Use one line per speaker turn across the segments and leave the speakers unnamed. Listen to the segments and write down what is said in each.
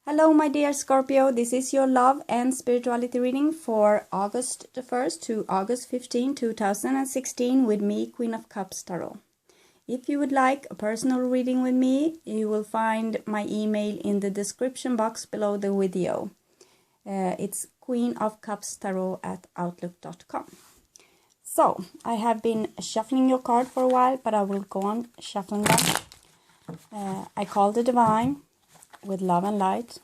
Hello, my dear Scorpio. This is your love and spirituality reading for August the 1st to August 15, 2016 with me, Queen of Cups Tarot. If you would like a personal reading with me, you will find my email in the description box below the video. It's queenofcupstarot@outlook.com. So, I have been shuffling your card for a while, but I will go on shuffling them. I call the Divine with love and light.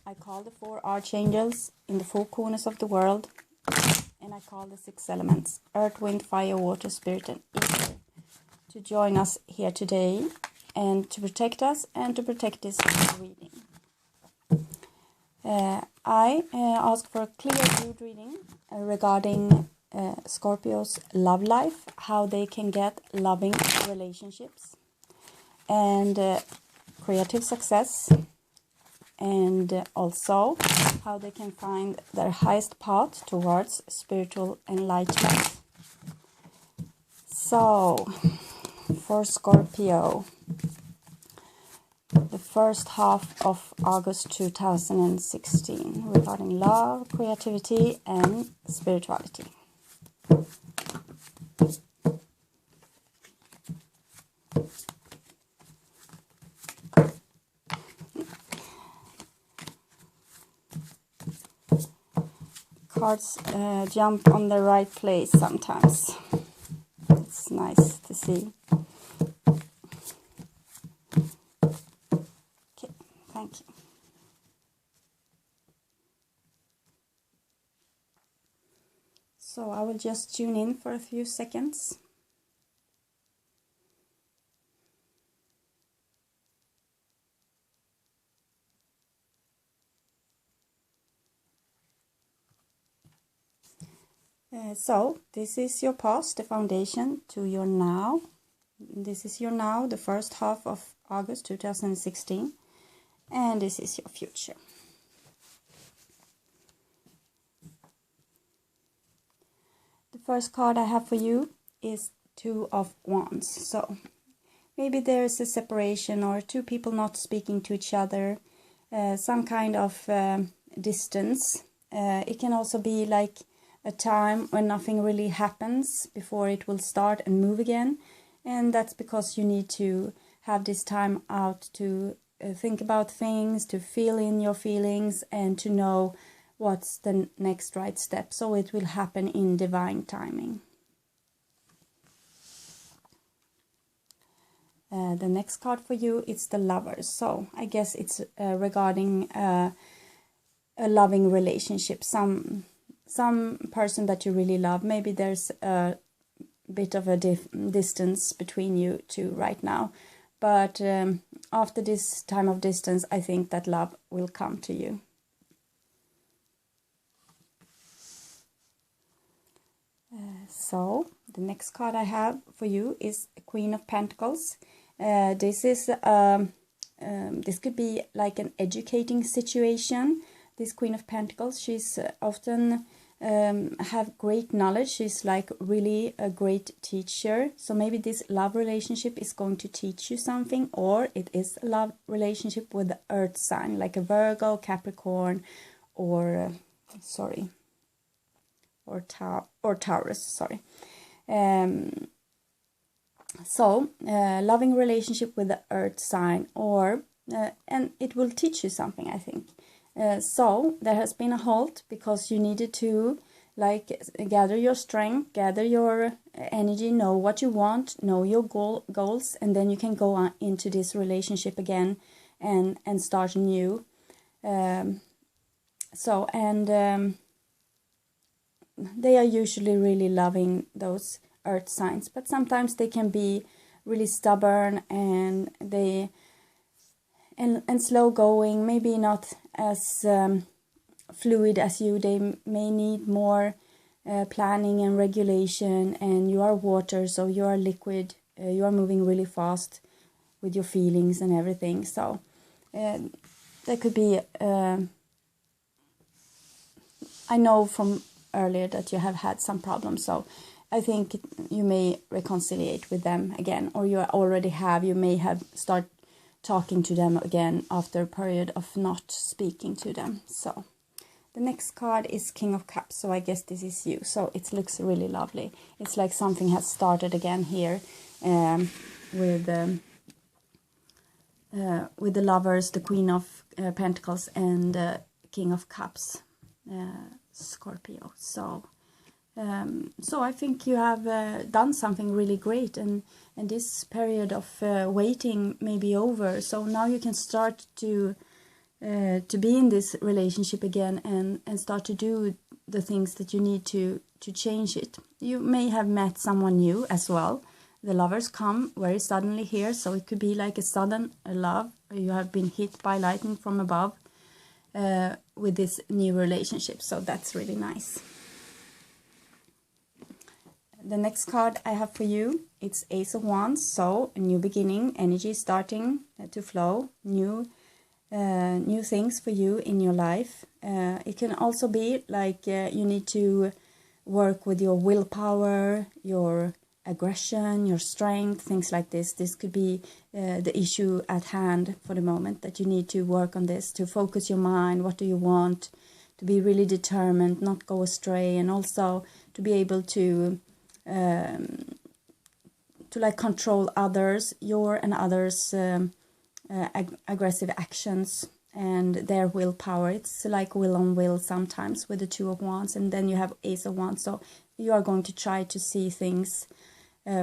I call the 4 archangels in the 4 corners of the world. And I call the 6 elements, earth, wind, fire, water, spirit, and ether, to join us here today and to protect us and to protect this reading. I ask for a clear mood reading regarding Scorpio's love life, how they can get loving relationships and creative success, and also how they can find their highest path towards spiritual enlightenment. So, for Scorpio, the first half of August 2016 regarding love, creativity, and spirituality. Cards jump on the right place sometimes. It's nice to see. Okay, thank you. So I will just tune in for a few seconds. So, this is your past, the foundation to your now. This is your now, the first half of August 2016. And this is your future. The first card I have for you is 2 of Wands. So, maybe there's a separation or 2 people not speaking to each other. Some kind of distance. It can also be like a time when nothing really happens before it will start and move again, and that's because you need to have this time out to think about things, to feel in your feelings, and to know what's the next right step, so it will happen in divine timing. The next card for you is the Lovers. So I guess it's regarding a loving relationship, some person that you really love. Maybe there's a bit of a distance between you two right now, but after this time of distance, I think that love will come to you. So the next card I have for you is Queen of Pentacles. This could be like an educating situation. This Queen of Pentacles, she's often have great knowledge. She's like really a great teacher. So maybe this love relationship is going to teach you something, or it is a love relationship with the earth sign, like a Virgo, Capricorn, or Taurus. Sorry. Loving relationship with the earth sign, or and it will teach you something, I think. So there has been a halt because you needed to like gather your strength, gather your energy, know what you want, know your goals, and then you can go on into this relationship again and start anew. They are usually really loving, those earth signs, but sometimes they can be really stubborn and and slow going, maybe not as fluid as you. They may need more planning and regulation, and you are water, so you are liquid, you are moving really fast with your feelings and everything. So there could be I know from earlier that you have had some problems, so I think you may reconciliate with them again, or you already have. You may have started talking to them again after a period of not speaking to them. So the next card is King of Cups, so I guess this is you. So it looks really lovely. It's like something has started again here with the Lovers, the Queen of Pentacles, and King of Cups, Scorpio. So I think you have done something really great, and this period of waiting may be over. So now you can start to be in this relationship again and start to do the things that you need to change it. You may have met someone new as well. The Lovers come very suddenly here, so it could be like a sudden love. You have been hit by lightning from above with this new relationship, so that's really nice. The next card I have for you, it's Ace of Wands, so a new beginning, energy starting to flow, new things for you in your life. It can also be like you need to work with your willpower, your aggression, your strength, things like this. This could be the issue at hand for the moment, that you need to work on this, to focus your mind. What do you want? To be really determined, not go astray, and also to be able to like control others, your and others' aggressive actions and their willpower. It's like will on will sometimes with the Two of Wands, and then you have Ace of Wands. So you are going to try to see things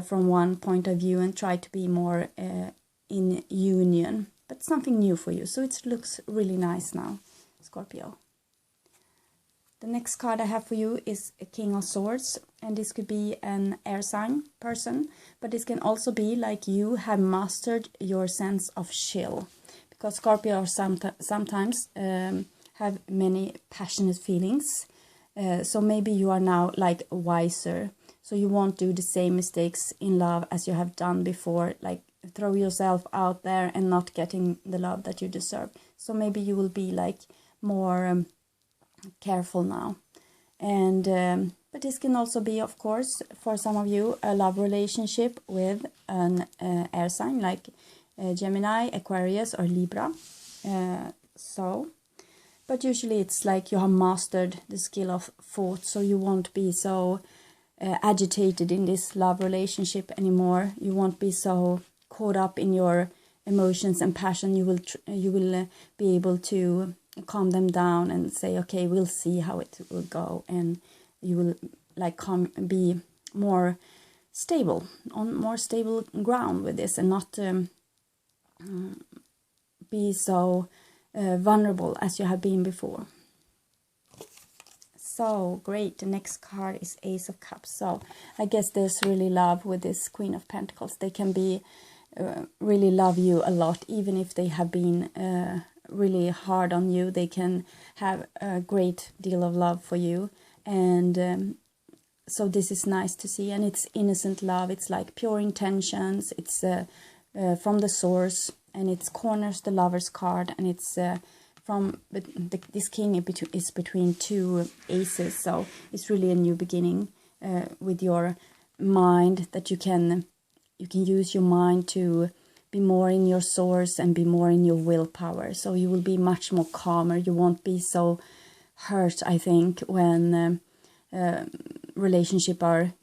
from one point of view and try to be more in union, but something new for you. So it looks really nice now, Scorpio. The next card I have for you is a King of Swords, and this could be an air sign person, but this can also be like you have mastered your sense of chill, because Scorpio sometimes have many passionate feelings. So maybe you are now like wiser, so you won't do the same mistakes in love as you have done before, like throw yourself out there and not getting the love that you deserve. So maybe you will be like more careful now. And but this can also be, of course, for some of you, a love relationship with an air sign like Gemini, Aquarius, or Libra. But usually it's like you have mastered the skill of thought, so you won't be so agitated in this love relationship anymore. You won't be so caught up in your emotions and passion. You will be able to calm them down and say, okay, we'll see how it will go, and you will like be more stable, on more stable ground with this, and not be so vulnerable as you have been before. So great. The next card is Ace of Cups. So I guess there's really love with this Queen of Pentacles. They can be really love you a lot, even if they have been really hard on you. They can have a great deal of love for you, and so this is nice to see. And it's innocent love. It's like pure intentions. It's from the source, and it's corners the Lovers card, and it's from this king is between two aces. So it's really a new beginning with your mind, that you can use your mind to be more in your source and be more in your willpower. So you will be much more calmer. You won't be so hurt, I think, when relationship are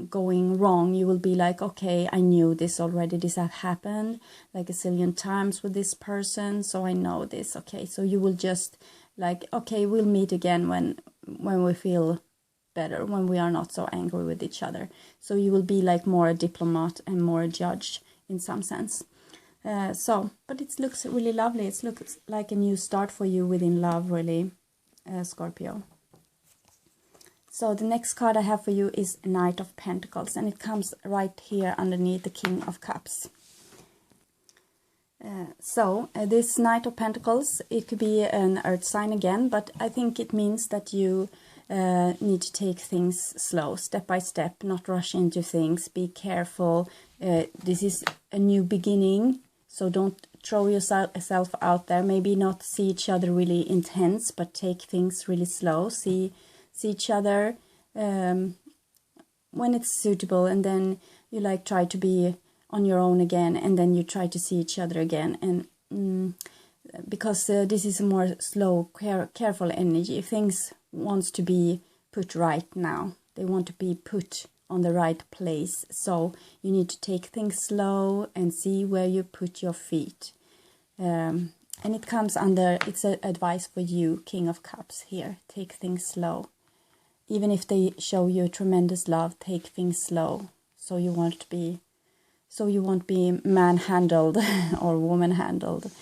going wrong. You will be like, okay, I knew this already. This have happened like a zillion times with this person, so I know this. Okay, so you will just like, okay, we'll meet again when we feel better, when we are not so angry with each other. So you will be like more a diplomat and more a judge in some sense. But it looks really lovely. It looks like a new start for you within love, really, Scorpio. So the next card I have for you is Knight of Pentacles, and it comes right here underneath the King of Cups. This Knight of Pentacles, it could be an earth sign again, but I think it means that you need to take things slow, step by step, not rush into things, be careful. This is a new beginning, so don't throw yourself out there. Maybe not see each other really intense, but take things really slow. See each other when it's suitable, and then you like try to be on your own again, and then you try to see each other again. And because this is a more slow, careful energy, things wants to be put right now. They want to be put on the right place. So you need to take things slow and see where you put your feet. And it comes under, it's an advice for you, King of Cups here. Take things slow. Even if they show you tremendous love, take things slow. So you won't be manhandled or woman-handled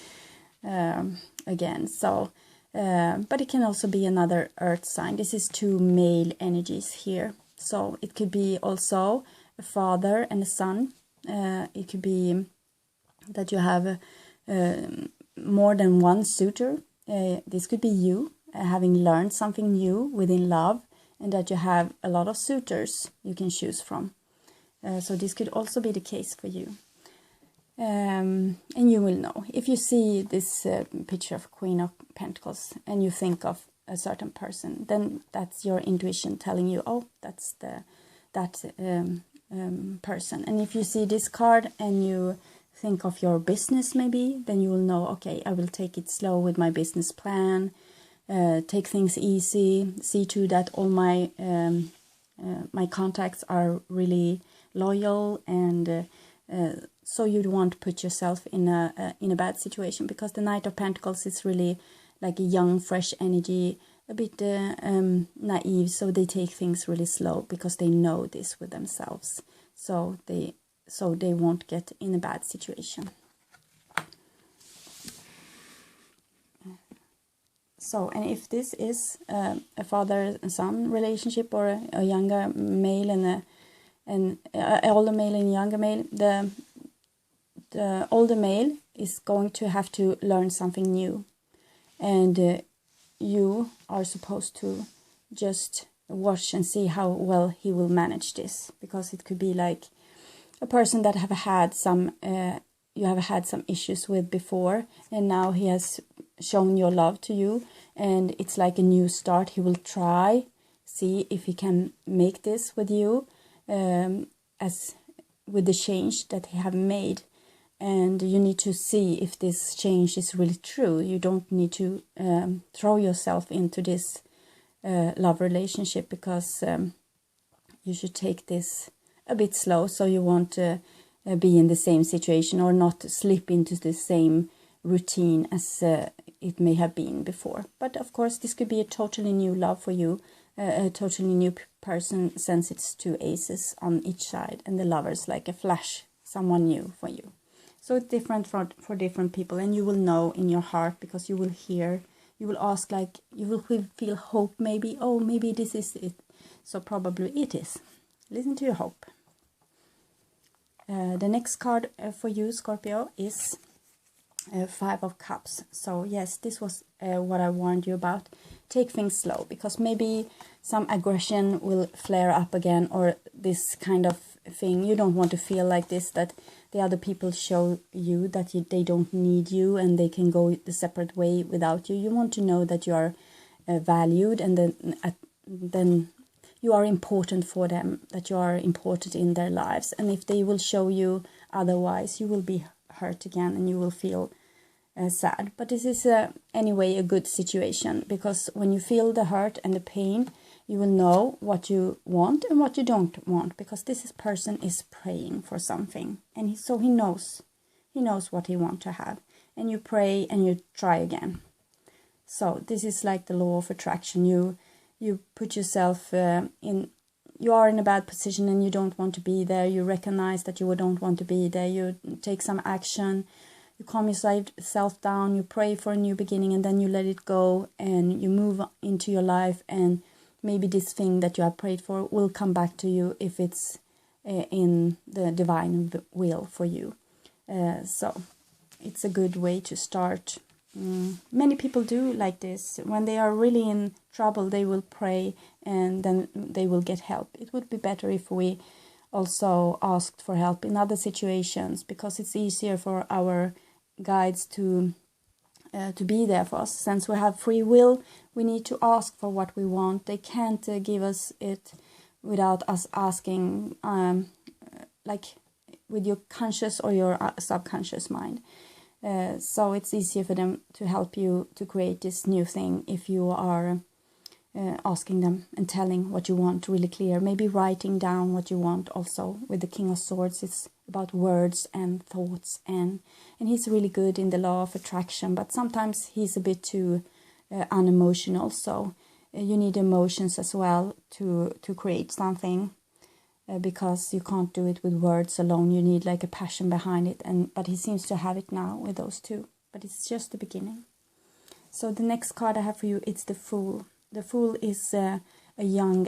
again. So, but it can also be another earth sign. This is two male energies here. So it could be also a father and a son. It could be that you have more than one suitor. This could be you having learned something new within love, and that you have a lot of suitors you can choose from. So this could also be the case for you. And you will know. If you see this picture of Queen of Pentacles and you think of a certain person, then that's your intuition telling you, oh, that's that person. And if you see this card and you think of your business maybe, then you will know, okay, I will take it slow with my business plan, take things easy, see to that all my my contacts are really loyal, and so you won't put yourself in a bad situation, because the Knight of Pentacles is really like a young, fresh energy, a bit naive, so they take things really slow because they know this with themselves. So they won't get in a bad situation. So, and if this is a father and son relationship, or a younger male and an older male and younger male, the older male is going to have to learn something new, and you are supposed to just watch and see how well he will manage this, because it could be like a person that have had some you have had some issues with before, and now he has shown your love to you, and it's like a new start. He will try, see if he can make this with you, as with the change that he have made. And you need to see if this change is really true. You don't need to throw yourself into this love relationship, because you should take this a bit slow, so you won't be in the same situation, or not slip into the same routine as it may have been before. But of course, this could be a totally new love for you, a totally new person, since it's two aces on each side, and the Lovers like a flash, someone new for you. So it's different for different people, and you will know in your heart, because you will hear, you will ask, like, you will feel hope maybe, oh, maybe this is it. So probably it is. Listen to your hope. The next card for you, Scorpio, is Five of Cups. So yes, this was what I warned you about. Take things slow, because maybe some aggression will flare up again, or this kind of thing. You don't want to feel like this, that the other people show you that they don't need you and they can go the separate way without you. You want to know that you are valued, and then you are important for them, that you are important in their lives. And if they will show you otherwise, you will be hurt again, and you will feel sad. But this is anyway a good situation, because when you feel the hurt and the pain, you will know what you want and what you don't want, because this person is praying for something, and so he knows what he wants to have, and you pray and you try again. So this is like the law of attraction. You put yourself in, you are in a bad position and you don't want to be there. You recognize that you don't want to be there. You take some action. You calm yourself down. You pray for a new beginning, and then you let it go, and you move into your life. And maybe this thing that you have prayed for will come back to you if it's in the divine will for you. So it's a good way to start. Many people do like this. When they are really in trouble, they will pray, and then they will get help. It would be better if we also asked for help in other situations, because it's easier for our guides to be there for us. Since we have free will, we need to ask for what we want. They can't give us it without us asking. Like with your conscious or your subconscious mind. So it's easier for them to help you to create this new thing if you are asking them and telling what you want really clear. Maybe writing down what you want also. With the King of Swords, it's about words and thoughts, and he's really good in the law of attraction, but sometimes he's a bit too unemotional, so you need emotions as well to create something, because you can't do it with words alone. You need like a passion behind it, but he seems to have it now with those two, but it's just the beginning. So the next card I have for you, it's the Fool. The Fool is a young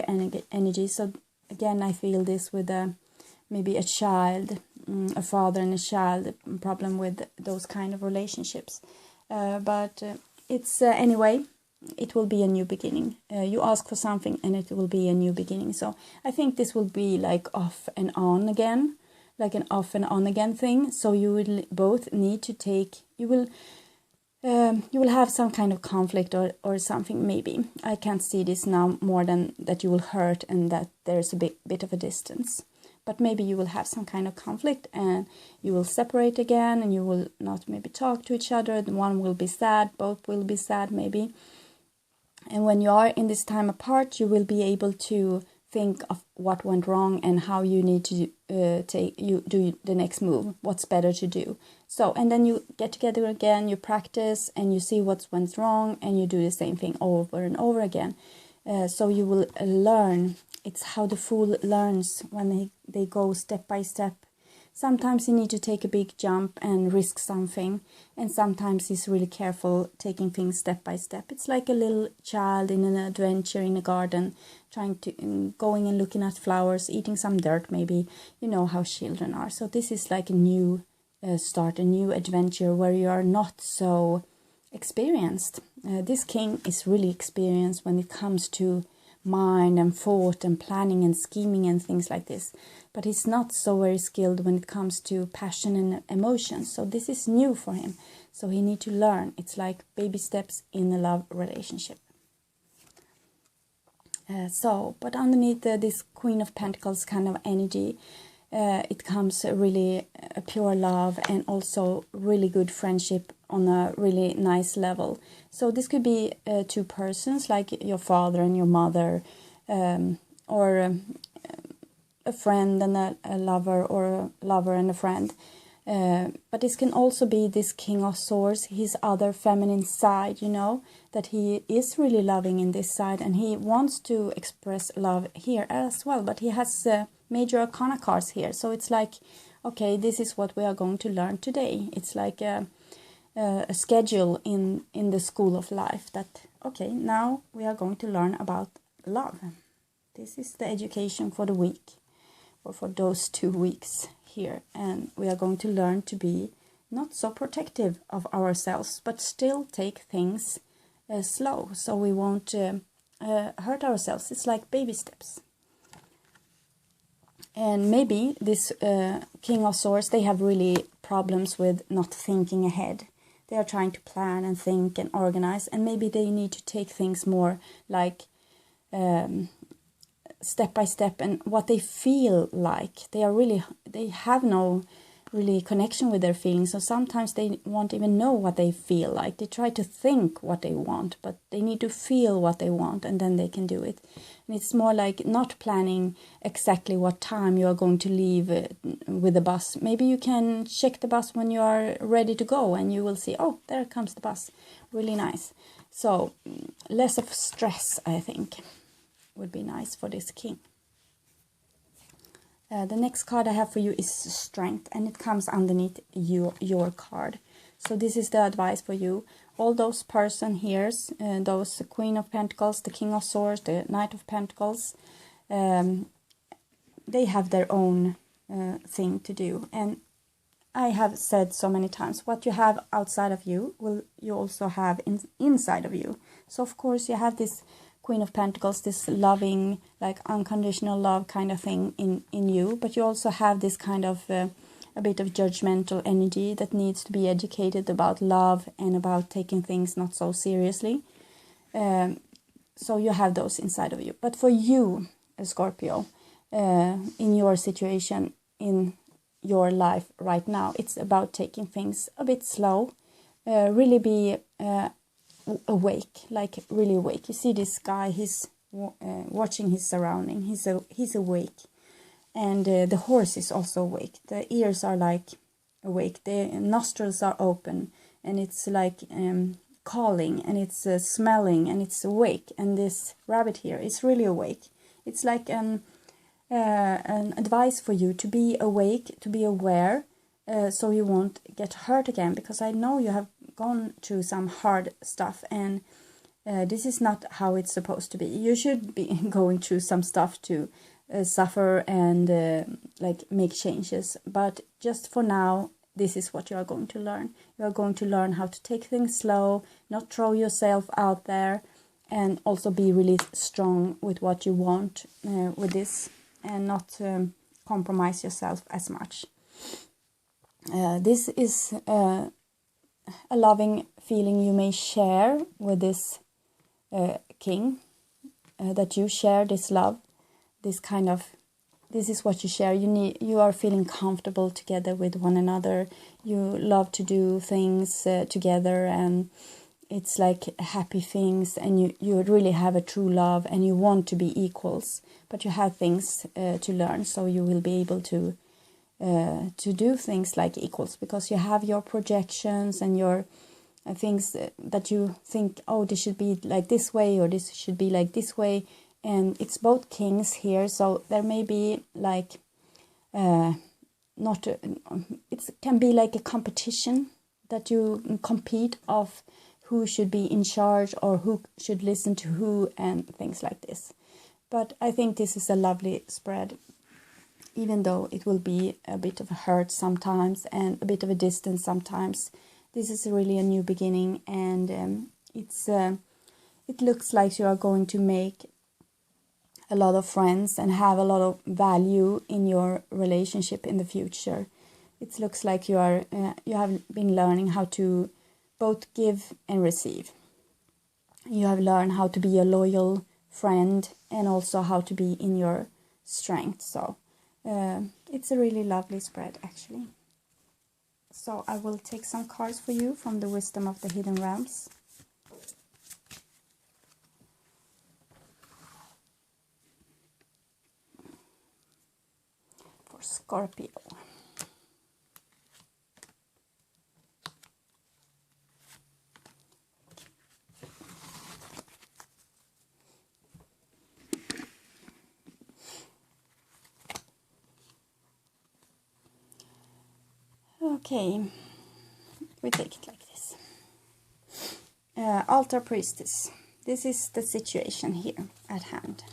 energy. So again, I feel this with maybe a child, a father and a child, problem with those kind of relationships. But it's anyway, it will be a new beginning. You ask for something and it will be a new beginning. So I think this will be like off and on again, like an off and on again thing. So you will both need to take, you will have some kind of conflict or something, maybe. I can't see this now more than that you will hurt and that there's a bit of a distance. But maybe you will have some kind of conflict and you will separate again and you will not maybe talk to each other. One will be sad, both will be sad maybe. And when you are in this time apart, you will be able to think of what went wrong and how you need to do the next move, what's better to do. So, and then you get together again, you practice and you see what went wrong and you do the same thing over and over again. So you will learn. It's how the Fool learns when they go step by step. Sometimes you need to take a big jump and risk something, and sometimes he's really careful taking things step by step. It's like a little child in an adventure in a garden, going and looking at flowers, eating some dirt maybe. You know how children are. So this is like a new start, a new adventure where you are not so experienced. This king is really experienced when it comes to mind and thought and planning and scheming and things like this, but he's not so very skilled when it comes to passion and emotions. So this is new for him, so he need to learn. It's like baby steps in a love relationship. But underneath this Queen of Pentacles kind of energy, it comes really a pure love and also really good friendship on a really nice level. So this could be two persons, like your father and your mother, or a friend and a lover, or a lover and a friend. But this can also be this King of Swords, his other feminine side, you know, that he is really loving in this side and he wants to express love here as well. But he has major arcana cards here. So it's like, okay, this is what we are going to learn today. It's like a schedule in the school of life that, okay, now we are going to learn about love. This is the education for the week, or for those 2 weeks here. And we are going to learn to be not so protective of ourselves, but still take things slow, so we won't hurt ourselves. It's like baby steps. And maybe this King of Swords, they have really problems with not thinking ahead. They are trying to plan and think and organize, and maybe they need to take things more like step by step and what they feel like. They have no really connection with their feelings, so sometimes they won't even know what they feel like. They try to think what they want, but they need to feel what they want, and then they can do it. And it's more like not planning exactly what time you are going to leave with the bus. Maybe you can check the bus when you are ready to go, and you will see, oh, there comes the bus. Really nice. So less of stress, I think, would be nice for this king. The next card I have for you is Strength, and it comes underneath your card. So this is the advice for you. All those person here, those Queen of Pentacles, the King of Swords, the Knight of Pentacles, they have their own thing to do. And I have said so many times, what you have outside of you will you also have inside of you. So of course you have this Queen of Pentacles, this loving, like unconditional love kind of thing in you, but you also have this kind of a bit of judgmental energy that needs to be educated about love and about taking things not so seriously. So you have those inside of you. But for you, Scorpio, in your situation, in your life right now. It's about taking things a bit slow, really be awake, like really awake. You see this guy, he's watching his surrounding, he's awake. And the horse is also awake. The ears are like awake, the nostrils are open, and it's like calling, and it's smelling, and it's awake. And this rabbit here is really awake. It's like an advice for you to be awake, to be aware, so you won't get hurt again, because I know you have gone through some hard stuff, and this is not how it's supposed to be. You should be going through some stuff to suffer and like make changes, but just for now, this is what you are going to learn. You are going to learn how to take things slow, not throw yourself out there, and also be really strong with what you want with this, and not compromise yourself as much. This is a loving feeling you may share with this king, that you share this love, this is what you share. You are feeling comfortable together with one another. You love to do things together, and it's like happy things, and you really have a true love, and you want to be equals, but you have things to learn, so you will be able to do things like equals, because you have your projections and your things that you think, oh, this should be like this way, or this should be like this way. And it's both kings here, so there may be like it can be like a competition, that you compete of who should be in charge, or who should listen to who, and things like this. But I think this is a lovely spread, even though it will be a bit of a hurt sometimes and a bit of a distance sometimes. This is really a new beginning, and it looks like you are going to make a lot of friends and have a lot of value in your relationship in the future. It looks like you have been learning how to both give and receive. You have learned how to be a loyal friend, and also how to be in your strength. So it's a really lovely spread, actually. So I will take some cards for you from the Wisdom of the Hidden Realms. For Scorpio. Okay, we take it like this. Altar Priestess. This is the situation here at hand.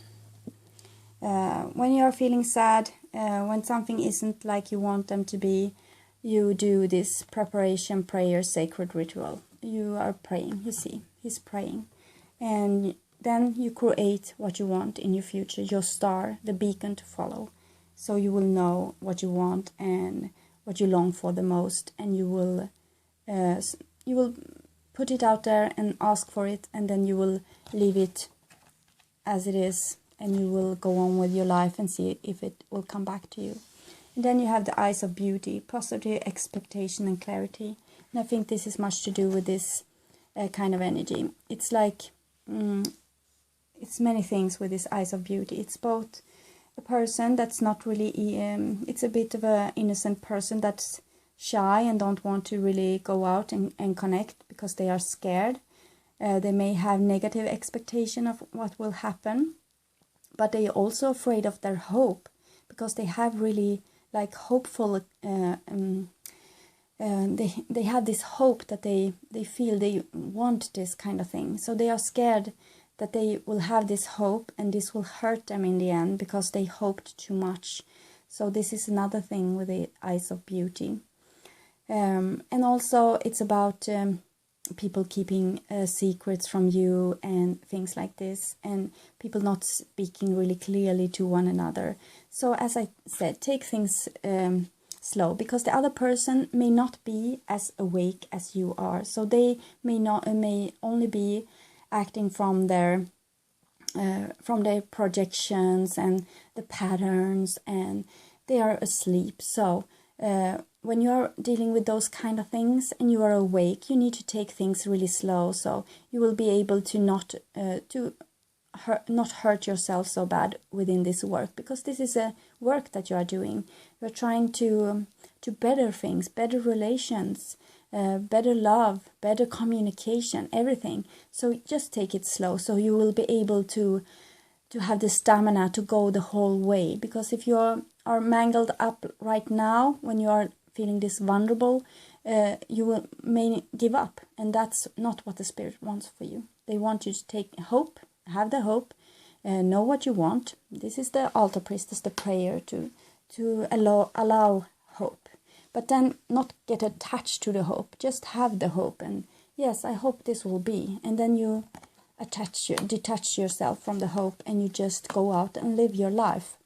When you are feeling sad, when something isn't like you want them to be, you do this preparation, prayer, sacred ritual. You are praying, you see, he's praying. And then you create what you want in your future, your star, the beacon to follow. So you will know what you want and what you long for the most, and you will put it out there and ask for it, and then you will leave it as it is, and you will go on with your life and see if it will come back to you. And then you have the eyes of beauty, positive expectation and clarity. And I think this is much to do with this kind of energy. It's like, it's many things with this eyes of beauty. It's both a person that's not really, it's a bit of an innocent person that's shy and don't want to really go out and connect because they are scared. They may have negative expectation of what will happen, but they are also afraid of their hope, because they have really like hopeful, they have this hope that they feel they want this kind of thing. So they are scared that they will have this hope and this will hurt them in the end because they hoped too much. So this is another thing with the eyes of beauty. And also it's about people keeping secrets from you and things like this, and people not speaking really clearly to one another. So as I said, take things slow, because the other person may not be as awake as you are. So they may only be acting from their projections and the patterns, and they are asleep. So when you're dealing with those kind of things and you are awake, you need to take things really slow, so you will be able to not hurt yourself so bad within this work, because this is a work that you are doing. You're trying to better things, better relations, better love, better communication, everything. So just take it slow, so you will be able to have the stamina to go the whole way. Because if you are mangled up right now, when you are feeling this vulnerable, you may give up, and that's not what the Spirit wants for you. They want you to take hope, have the hope, know what you want. This is the altar priestess, the prayer to allow hope, but then not get attached to the hope. Just have the hope, and yes, I hope this will be, and then you detach yourself from the hope, and you just go out and live your life.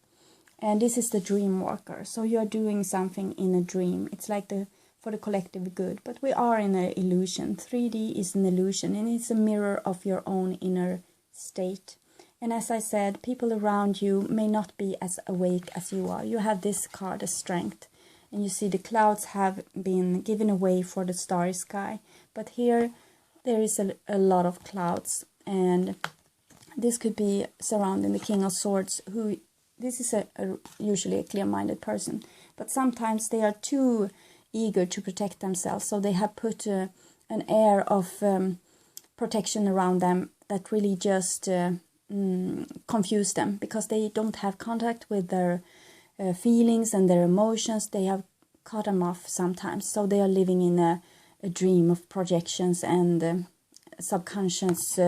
And this is the dream worker, so you're doing something in a dream. It's like for the collective good, but we are in an illusion. 3D is an illusion, and it's a mirror of your own inner state. And as I said, people around you may not be as awake as you are. You have this card, a strength, and you see the clouds have been given away for the starry sky, but here there is a lot of clouds, and this could be surrounding the King of Swords, who this is usually a clear-minded person, but sometimes they are too eager to protect themselves, so they have put an air of protection around them that really just confuse them, because they don't have contact with their feelings and their emotions. They have cut them off sometimes, so they are living in a dream of projections and subconscious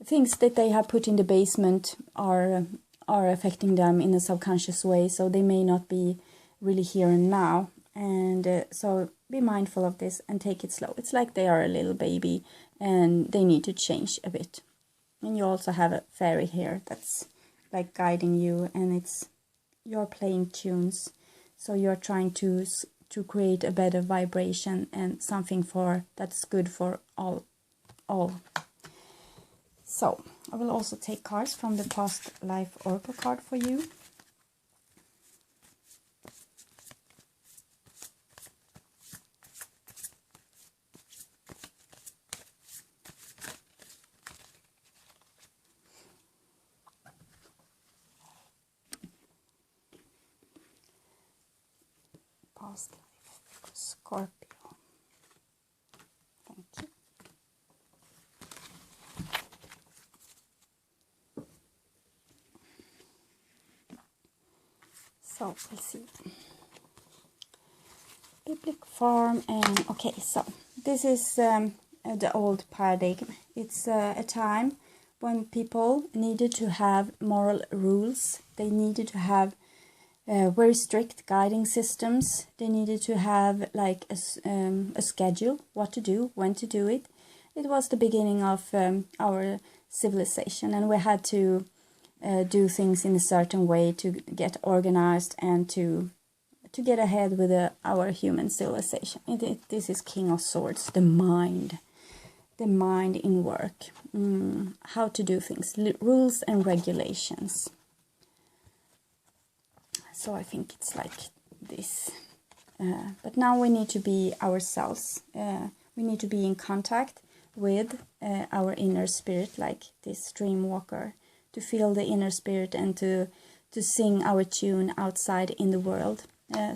things that they have put in the basement are affecting them in a subconscious way, so they may not be really here and now. And so be mindful of this and take it slow. It's like they are a little baby and they need to change a bit. And you also have a fairy here that's like guiding you, and you're playing tunes, so you're trying to create a better vibration and something that's good for all. So I will also take cards from the past life oracle card for you. Past life, Scorpio. Thank you. So we'll see. Biblical farm, and okay, so this is the old paradigm. It's a time when people needed to have moral rules. They needed to have very strict guiding systems. They needed to have like a schedule, what to do, when to do it. It was the beginning of our civilization, and we had to do things in a certain way to get organized and to get ahead with our human civilization. This is King of Swords, the mind in work, how to do things, rules and regulations. So I think it's like this. But now we need to be ourselves. We need to be in contact with our inner spirit, like this dream walker, to feel the inner spirit and to sing our tune outside in the world.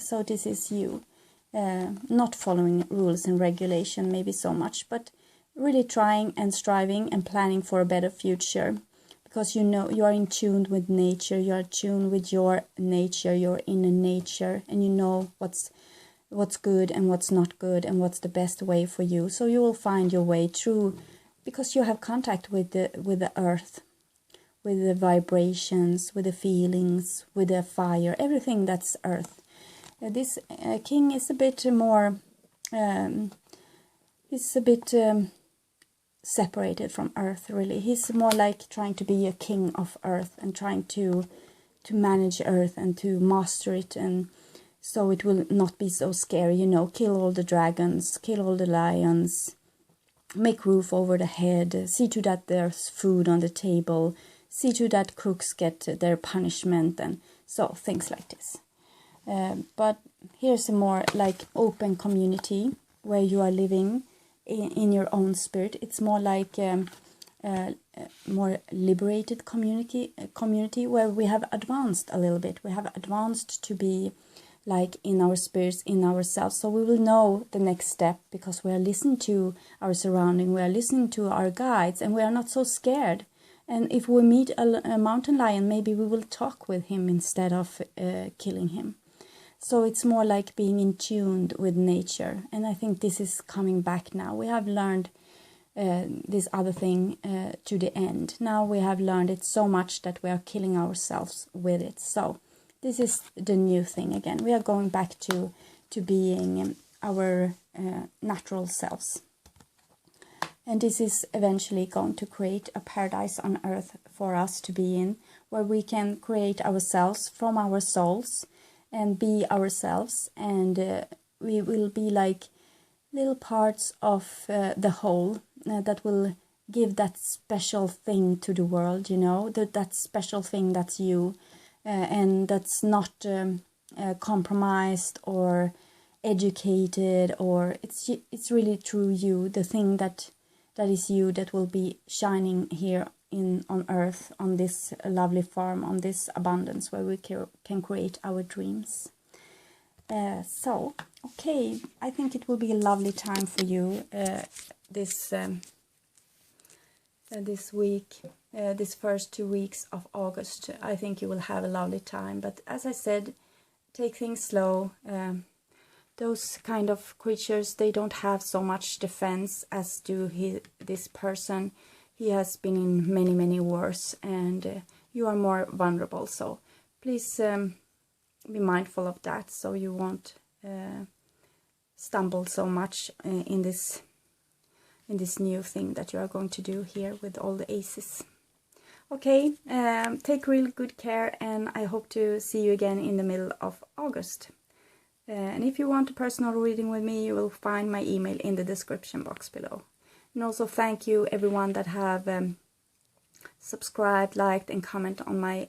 So this is you, not following rules and regulation maybe so much, but really trying and striving and planning for a better future. Because you know you are in tune with nature, you are tuned with your nature, your inner nature, and you know what's good and what's not good and what's the best way for you. So you will find your way through, because you have contact with the earth, with the vibrations, with the feelings, with the fire, everything that's earth. This king is a bit more, separated from earth, really. He's more like trying to be a king of earth and trying to manage earth and to master it, and so it will not be so scary, kill all the dragons, kill all the lions, make roof over the head, see to that there's food on the table, see to that crooks get their punishment, and so things like this. But here's a more like open community where you are living in your own spirit. It's more like more liberated community where we have advanced a little bit. We have advanced to be like in our spirits, in ourselves. So we will know the next step because we are listening to our surrounding, we are listening to our guides, and we are not so scared. And if we meet a mountain lion, maybe we will talk with him instead of killing him. So it's more like being in tune with nature. And I think this is coming back now. We have learned this other thing to the end. Now we have learned it so much that we are killing ourselves with it. So this is the new thing again. We are going back to being our natural selves. And this is eventually going to create a paradise on earth for us to be in, where we can create ourselves from our souls and be ourselves. And we will be like little parts of the whole that will give that special thing to the world, you know, that special thing that's you. And that's not compromised or educated, or it's really true you, the thing that is you, that will be shining here on earth, on this lovely farm, on this abundance where we can create our dreams. So okay, I think it will be a lovely time for you this week, this first 2 weeks of August. I think you will have a lovely time. But as I said, take things slow. Those kind of creatures, they don't have so much defense as do this person. He has been in many, many wars, and you are more vulnerable. So please be mindful of that, so you won't stumble so much in this new thing that you are going to do here with all the aces. Okay, take real good care, and I hope to see you again in the middle of August. And if you want a personal reading with me, you will find my email in the description box below. And also thank you everyone that have subscribed, liked and comment on my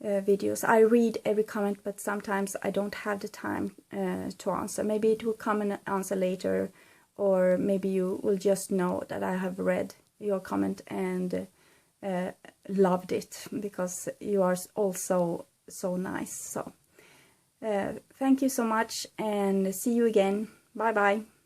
videos. I read every comment, but sometimes I don't have the time to answer. Maybe it will come and answer later, or maybe you will just know that I have read your comment and loved it, because you are also so nice. So thank you so much, and see you again. Bye bye.